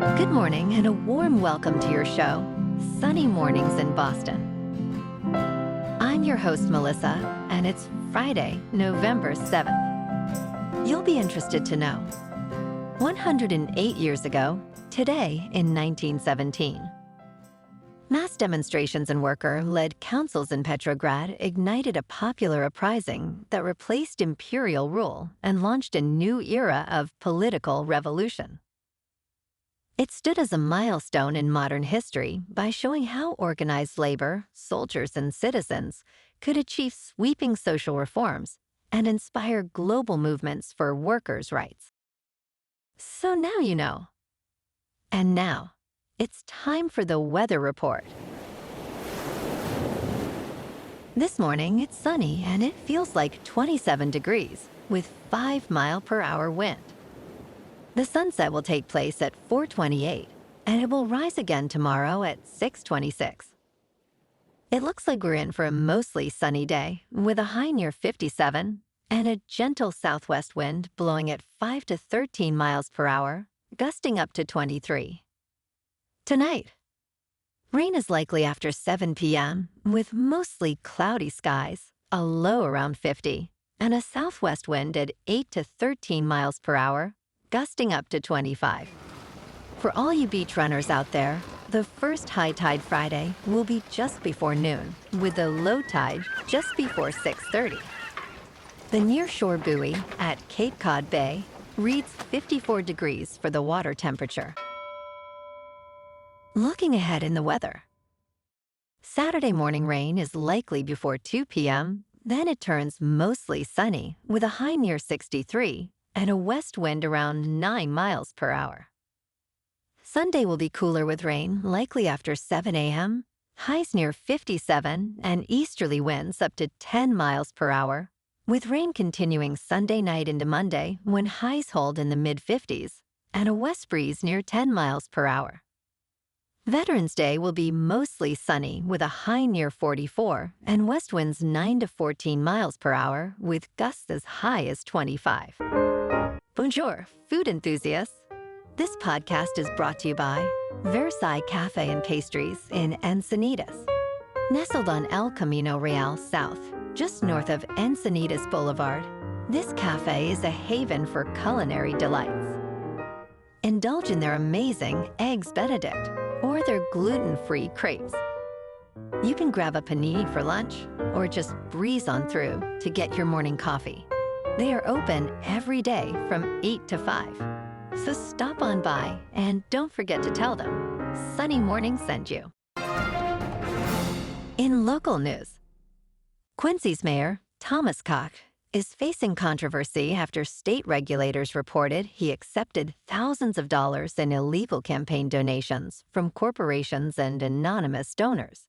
Good morning and a warm welcome to your show, Sunny Mornings in Boston. I'm your host, Melissa, and it's Friday, November 7th. You'll be interested to know. 108 years ago, today in 1917, mass demonstrations and worker-led councils in Petrograd ignited a popular uprising that replaced imperial rule and launched a new era of political revolution. It stood as a milestone in modern history by showing how organized labor, soldiers, and citizens could achieve sweeping social reforms and inspire global movements for workers' rights. So now you know. And now, it's time for the weather report. This morning, it's sunny and it feels like 27 degrees with 5-mile-per-hour wind. The sunset will take place at 4:28, and it will rise again tomorrow at 6:26. It looks like we're in for a mostly sunny day, with a high near 57 and a gentle southwest wind blowing at 5 to 13 miles per hour, gusting up to 23. Tonight, rain is likely after 7 p.m., with mostly cloudy skies, a low around 50, and a southwest wind at 8 to 13 miles per hour, gusting up to 25. For all you beach runners out there, the first high tide Friday will be just before noon, with the low tide just before 6:30. The nearshore buoy at Cape Cod Bay reads 54 degrees for the water temperature. Looking ahead in the weather. Saturday morning rain is likely before 2 p.m., then it turns mostly sunny with a high near 63 and a west wind around 9 miles per hour. Sunday will be cooler with rain, likely after 7 a.m., highs near 57 and easterly winds up to 10 miles per hour, with rain continuing Sunday night into Monday when highs hold in the mid-50s and a west breeze near 10 miles per hour. Veterans Day will be mostly sunny with a high near 44 and west winds 9 to 14 miles per hour with gusts as high as 25. Bonjour, food enthusiasts. This podcast is brought to you by Versailles Cafe and Pastries in Encinitas. Nestled on El Camino Real South, just north of Encinitas Boulevard, this cafe is a haven for culinary delights. Indulge in their amazing Eggs Benedict or their gluten-free crepes. You can grab a panini for lunch or just breeze on through to get your morning coffee. They are open every day from 8 to 5. So stop on by and don't forget to tell them Sunny Morning sent you. In local news, Quincy's mayor, Thomas Koch, is facing controversy after state regulators reported he accepted thousands of dollars in illegal campaign donations from corporations and anonymous donors.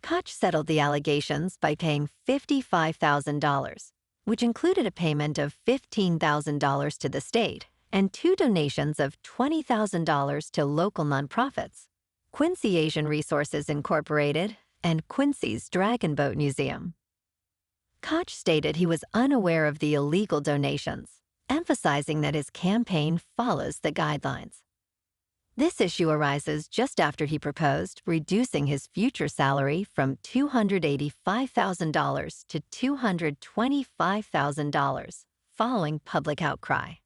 Koch settled the allegations by paying $55,000, which included a payment of $15,000 to the state and 2 donations of $20,000 to local nonprofits, Quincy Asian Resources Incorporated and Quincy's Dragon Boat Museum. Koch stated he was unaware of the illegal donations, emphasizing that his campaign follows the guidelines. This issue arises just after he proposed reducing his future salary from $285,000 to $225,000 following public outcry.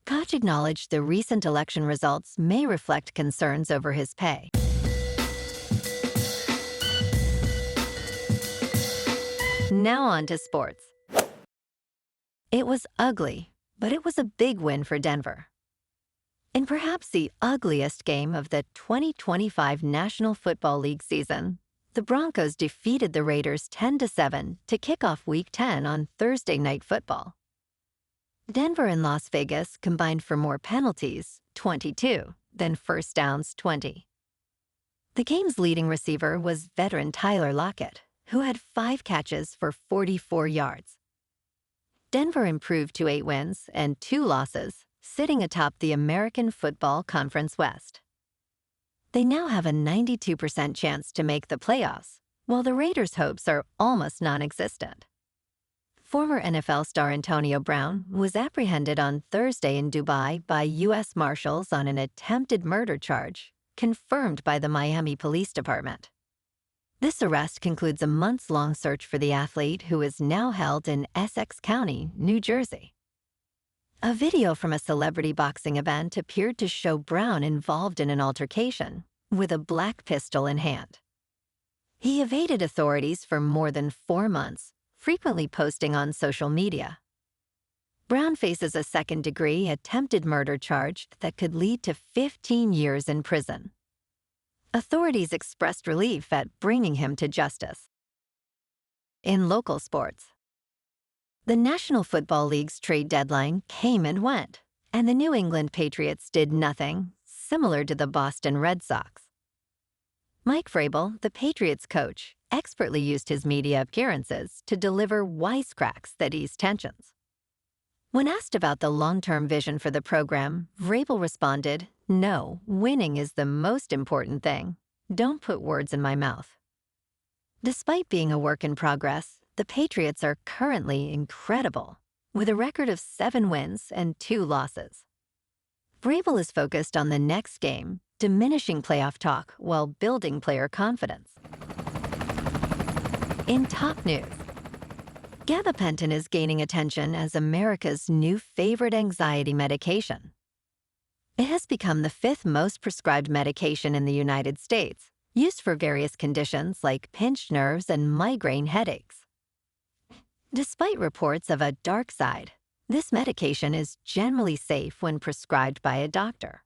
Koch acknowledged the recent election results may reflect concerns over his pay. Now on to sports. It was ugly, but it was a big win for Denver. In perhaps the ugliest game of the 2025 National Football League season, the Broncos defeated the Raiders 10-7 to kick off Week 10 on Thursday Night Football. Denver and Las Vegas combined for more penalties, 22, than first downs, 20. The game's leading receiver was veteran Tyler Lockett, who had 5 catches for 44 yards. Denver improved to 8 wins and 2 losses, sitting atop the American Football Conference West. They now have a 92% chance to make the playoffs, while the Raiders' hopes are almost non-existent. Former NFL star Antonio Brown was apprehended on Thursday in Dubai by U.S. Marshals on an attempted murder charge, confirmed by the Miami Police Department. This arrest concludes a months-long search for the athlete, who is now held in Essex County, New Jersey. A video from a celebrity boxing event appeared to show Brown involved in an altercation, with a black pistol in hand. He evaded authorities for more than 4 months, frequently posting on social media. Brown faces a second-degree attempted murder charge that could lead to 15 years in prison. Authorities expressed relief at bringing him to justice. In local sports, the National Football League's trade deadline came and went, and the New England Patriots did nothing, similar to the Boston Red Sox. Mike Vrabel, the Patriots coach, expertly used his media appearances to deliver wisecracks that eased tensions. When asked about the long-term vision for the program, Vrabel responded, "No, winning is the most important thing. Don't put words in my mouth." Despite being a work in progress, the Patriots are currently incredible, with a record of 7 wins and 2 losses. Vrabel is focused on the next game, diminishing playoff talk while building player confidence. In top news, gabapentin is gaining attention as America's new favorite anxiety medication. It has become the 5th most prescribed medication in the United States, used for various conditions like pinched nerves and migraine headaches. Despite reports of a dark side, this medication is generally safe when prescribed by a doctor.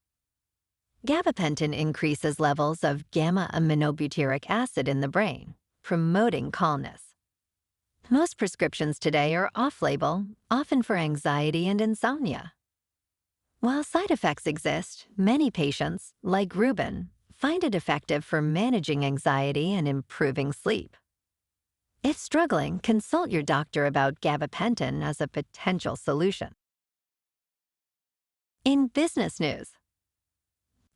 Gabapentin increases levels of gamma-aminobutyric acid in the brain, promoting calmness. Most prescriptions today are off-label, often for anxiety and insomnia. While side effects exist, many patients, like Ruben, find it effective for managing anxiety and improving sleep. If struggling, consult your doctor about gabapentin as a potential solution. In business news,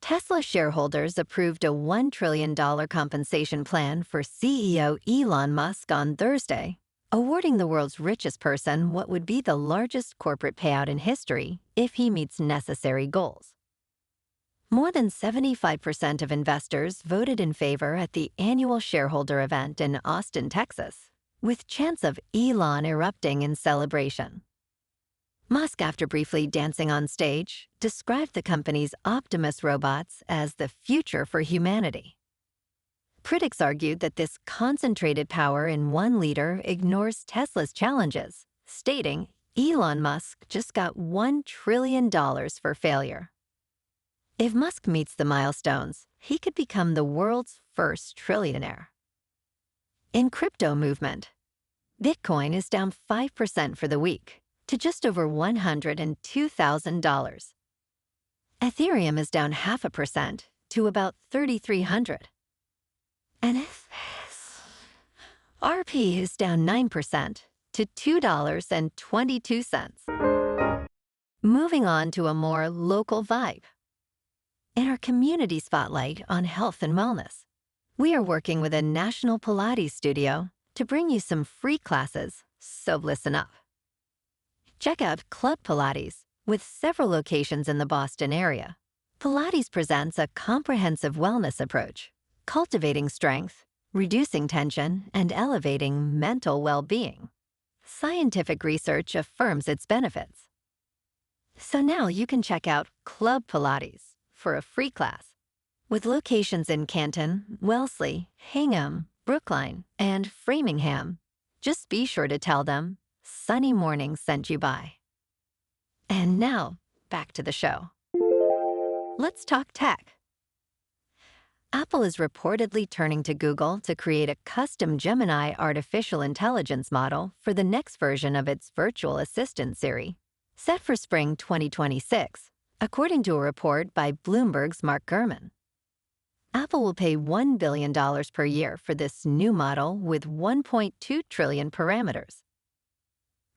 Tesla shareholders approved a $1 trillion compensation plan for CEO Elon Musk on Thursday, awarding the world's richest person what would be the largest corporate payout in history if he meets necessary goals. More than 75% of investors voted in favor at the annual shareholder event in Austin, Texas, with chants of Elon erupting in celebration. Musk, after briefly dancing on stage, described the company's Optimus robots as the future for humanity. Critics argued that this concentrated power in one leader ignores Tesla's challenges, stating Elon Musk just got $1 trillion for failure. If Musk meets the milestones, he could become the world's first trillionaire. In crypto movement, Bitcoin is down 5% for the week, to just over $102,000. Ethereum is down 0.5% to about 3,300. And RP is down 9% to $2.22. Moving on to a more local vibe. In our community spotlight on health and wellness, we are working with a national Pilates studio to bring you some free classes, so listen up. Check out Club Pilates, with several locations in the Boston area. Pilates presents a comprehensive wellness approach, cultivating strength, reducing tension, and elevating mental well-being. Scientific research affirms its benefits. So now you can check out Club Pilates for a free class. With locations in Canton, Wellesley, Hingham, Brookline, and Framingham, just be sure to tell them Sunny Morning sent you by. And now, back to the show. Let's talk tech. Apple is reportedly turning to Google to create a custom Gemini artificial intelligence model for the next version of its virtual assistant Siri, set for spring 2026, according to a report by Bloomberg's Mark Gurman. Apple will pay $1 billion per year for this new model with 1.2 trillion parameters.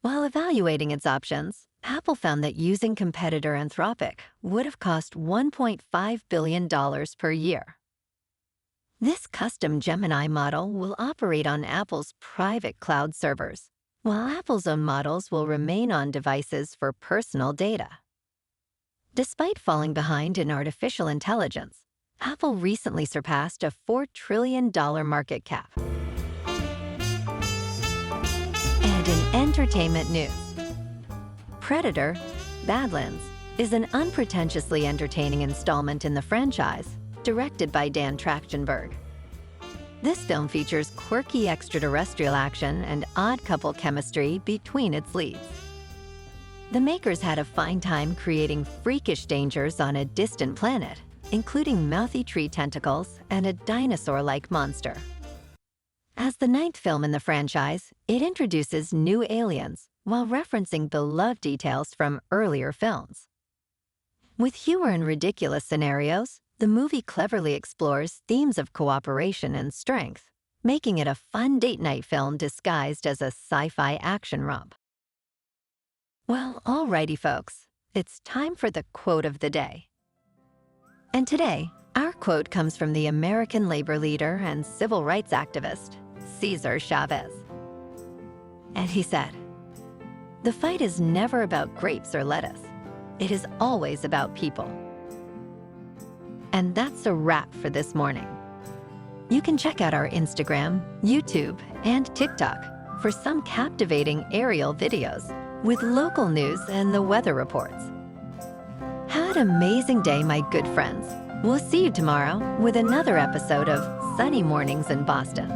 While evaluating its options, Apple found that using competitor Anthropic would have cost $1.5 billion per year. This custom Gemini model will operate on Apple's private cloud servers, while Apple's own models will remain on devices for personal data. Despite falling behind in artificial intelligence, Apple recently surpassed a $4 trillion market cap. And in entertainment news, Predator: Badlands is an unpretentiously entertaining installment in the franchise, directed by Dan Trachtenberg. This film features quirky extraterrestrial action and odd couple chemistry between its leads. The makers had a fine time creating freakish dangers on a distant planet, including mouthy tree tentacles and a dinosaur-like monster. As the 9th film in the franchise, it introduces new aliens while referencing beloved details from earlier films. With humor and ridiculous scenarios, the movie cleverly explores themes of cooperation and strength, making it a fun date night film disguised as a sci-fi action romp. Well, alrighty folks, it's time for the quote of the day. And today, our quote comes from the American labor leader and civil rights activist, Cesar Chavez. And he said, "The fight is never about grapes or lettuce. It is always about people." And that's a wrap for this morning. You can check out our Instagram, YouTube, and TikTok for some captivating aerial videos with local news and the weather reports. Have an amazing day, my good friends. We'll see you tomorrow with another episode of Sunny Mornings in Boston.